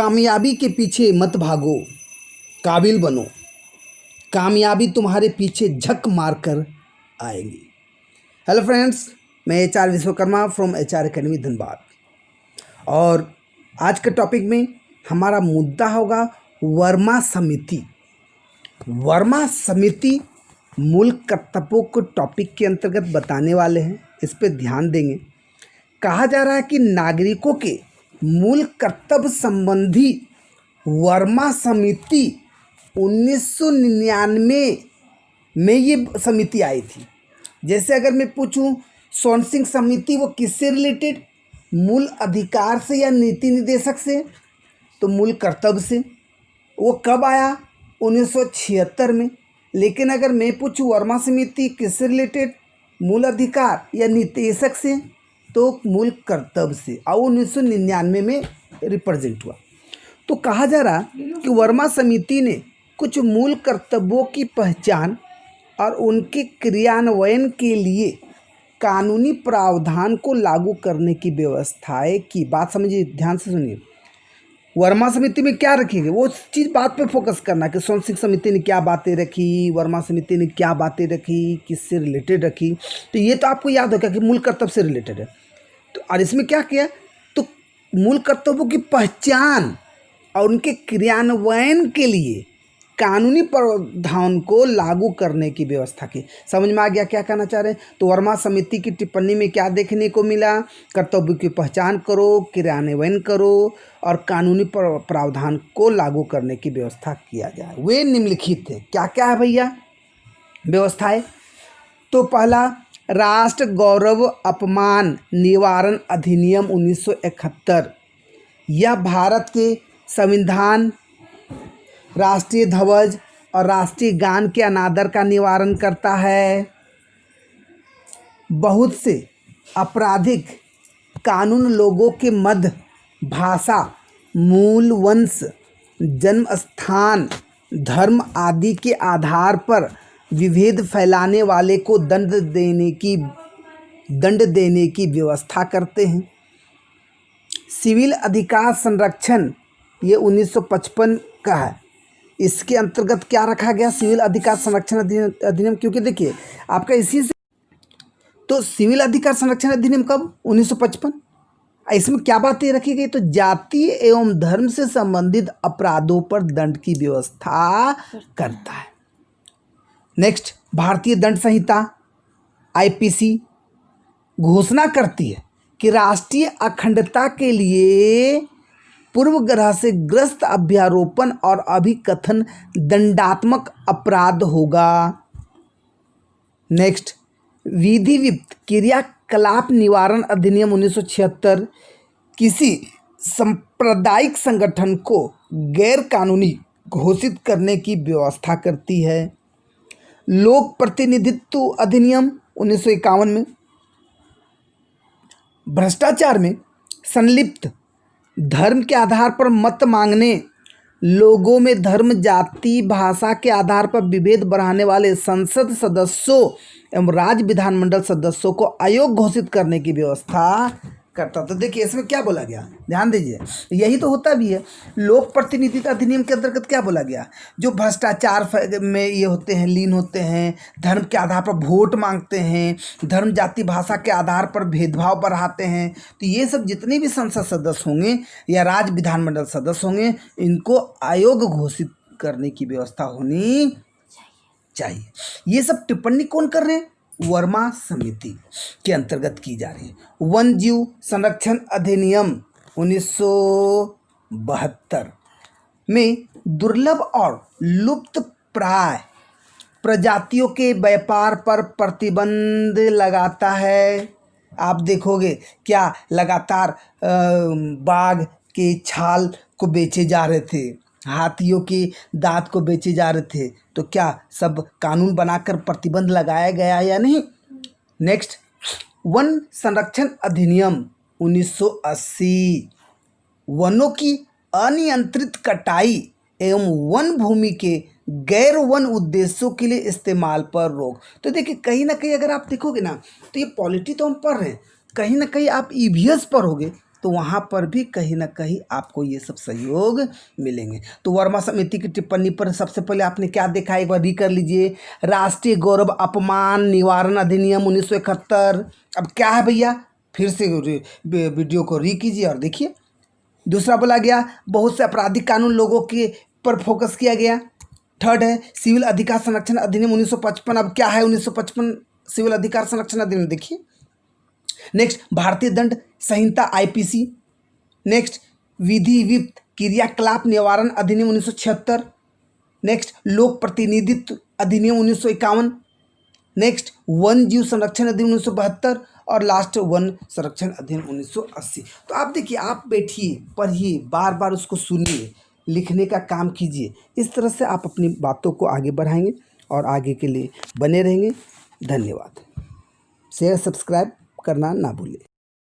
कामयाबी के पीछे मत भागो, काबिल बनो, कामयाबी तुम्हारे पीछे झक मार कर आएगी। हेलो फ्रेंड्स, मैं HR Vishwakarma from HR academy Dhanbad. और आज के टॉपिक में हमारा मुद्दा होगा वर्मा समिति। वर्मा समिति मूल कर्तव्यों को टॉपिक के अंतर्गत बताने वाले हैं, इस पर ध्यान देंगे। कहा जा रहा है कि नागरिकों के मूल कर्तव्य संबंधी वर्मा समिति 1999 में ये समिति आई थी। जैसे अगर मैं पूछूं सोन सिंह समिति वो किससे रिलेटेड, मूल अधिकार से या नीति निर्देशक से, तो मूल कर्तव्य से। वो कब आया? 1976 में। लेकिन अगर मैं पूछूं वर्मा समिति किससे रिलेटेड, मूल अधिकार या निर्देशक से, तो मूल कर्तव्य से, और 1999 में रिप्रेजेंट हुआ। तो कहा जा रहा कि वर्मा समिति ने कुछ मूल कर्तव्यों की पहचान और उनके क्रियान्वयन के लिए कानूनी प्रावधान को लागू करने की व्यवस्थाएं की। बात समझिए, ध्यान से सुनिए। वर्मा समिति में क्या रखेंगे, वो चीज़ बात पे फोकस करना कि सोन सिंह समिति ने क्या बातें रखी, वर्मा समिति ने क्या बातें रखी, किससे रिलेटेड रखी। तो ये तो आपको याद होगा कि मूल कर्तव्य से रिलेटेड है। तो और इसमें क्या किया, तो मूल कर्तव्यों की पहचान और उनके क्रियान्वयन के लिए कानूनी प्रावधान को लागू करने की व्यवस्था की। समझ में आ गया क्या कहना चाह रहे हैं? तो वर्मा समिति की टिप्पणी में क्या देखने को मिला? कर्तव्य की पहचान करो, क्रियान्वयन करो और कानूनी प्रावधान को लागू करने की व्यवस्था किया जाए। वे निम्नलिखित थे। क्या क्या है भैया व्यवस्थाएं? तो पहला, राष्ट्र गौरव अपमान निवारण अधिनियम 1971। यह भारत के संविधान, राष्ट्रीय ध्वज और राष्ट्रीय गान के अनादर का निवारण करता है। बहुत से आपराधिक कानून लोगों के मध्य भाषा, मूल, वंश, जन्म स्थान, धर्म आदि के आधार पर विभेद फैलाने वाले को दंड देने की व्यवस्था करते हैं। सिविल अधिकार संरक्षण ये 1955 का है। इसके अंतर्गत क्या रखा गया? सिविल अधिकार संरक्षण अधिनियम। क्योंकि देखिए आपका इसी से, तो सिविल अधिकार संरक्षण अधिनियम कब? 1955। इसमें क्या बातें रखी गई? तो जातीय एवं धर्म से संबंधित अपराधों पर दंड की व्यवस्था करता है। नेक्स्ट, भारतीय दंड संहिता IPC घोषणा करती है कि राष्ट्रीय अखंडता के लिए पूर्वग्रह से ग्रस्त अभ्यारोपण और अभिकथन दंडात्मक अपराध होगा। नेक्स्ट, विधिविप्त क्रियाकलाप निवारण अधिनियम 1976 किसी सांप्रदायिक संगठन को गैर कानूनी घोषित करने की व्यवस्था करती है। लोक प्रतिनिधित्व अधिनियम 1951 में भ्रष्टाचार में संलिप्त, धर्म के आधार पर मत मांगने, लोगों में धर्म, जाति, भाषा के आधार पर विभेद बढ़ाने वाले संसद सदस्यों एवं राज्य विधानमंडल सदस्यों को अयोग्य घोषित करने की व्यवस्था करता। तो देखिए इसमें क्या बोला गया, ध्यान दीजिए, यही तो होता भी है। लोक प्रतिनिधित्व अधिनियम के अंतर्गत क्या बोला गया? जो भ्रष्टाचार में ये होते हैं, लीन होते हैं, धर्म के आधार पर वोट मांगते हैं, धर्म, जाति, भाषा के आधार पर भेदभाव बढ़ाते हैं, तो ये सब जितने भी संसद सदस्य होंगे या राज्य विधानमंडल सदस्य होंगे, इनको अयोग्य घोषित करने की व्यवस्था होनी चाहिए। ये सब टिप्पणी कौन कर रहे हैं? वर्मा समिति के अंतर्गत की जा रही है। वन्य जीव संरक्षण अधिनियम 1972 में दुर्लभ और लुप्त प्राय प्रजातियों के व्यापार पर प्रतिबंध लगाता है। आप देखोगे क्या लगातार बाघ के छाल को बेचे जा रहे थे, हाथियों के दांत को बेचे जा रहे थे, तो क्या सब कानून बनाकर प्रतिबंध लगाया गया या नहीं? नेक्स्ट, वन संरक्षण अधिनियम 1980 वनों की अनियंत्रित कटाई एवं वन भूमि के गैर वन उद्देश्यों के लिए इस्तेमाल पर रोक। तो देखिए कहीं ना कहीं अगर आप देखोगे ना, तो ये पॉलिटी तो हम पढ़ रहे हैं, कहीं ना कहीं आप EVS पर होगे तो वहाँ पर भी कहीं ना कहीं आपको ये सब सहयोग मिलेंगे। तो वर्मा समिति की टिप्पणी पर सबसे पहले आपने क्या देखा, एक बार री कर लीजिए। राष्ट्रीय गौरव अपमान निवारण अधिनियम 1971। अब क्या है भैया, फिर से वीडियो को री कीजिए और देखिए। दूसरा बोला गया बहुत से आपराधिक कानून लोगों के पर फोकस किया गया। थर्ड है सिविल अधिकार संरक्षण अधिनियम 1955। अब क्या है 1955 सिविल अधिकार संरक्षण अधिनियम, देखिए। नेक्स्ट भारतीय दंड संहिता आईपीसी। नेक्स्ट विधि वित्त क्रियाकलाप निवारण अधिनियम 1976। नेक्स्ट लोक प्रतिनिधित्व अधिनियम 1951। नेक्स्ट वन जीव संरक्षण अधिनियम 1972 और लास्ट वन संरक्षण अधिनियम 1980। तो आप देखिए, आप बैठिए, पढ़िए, बार बार उसको सुनिए, लिखने का काम कीजिए। इस तरह से आप अपनी बातों को आगे बढ़ाएंगे और आगे के लिए बने रहेंगे। धन्यवाद। शेयर सब्सक्राइब करना ना भूलें।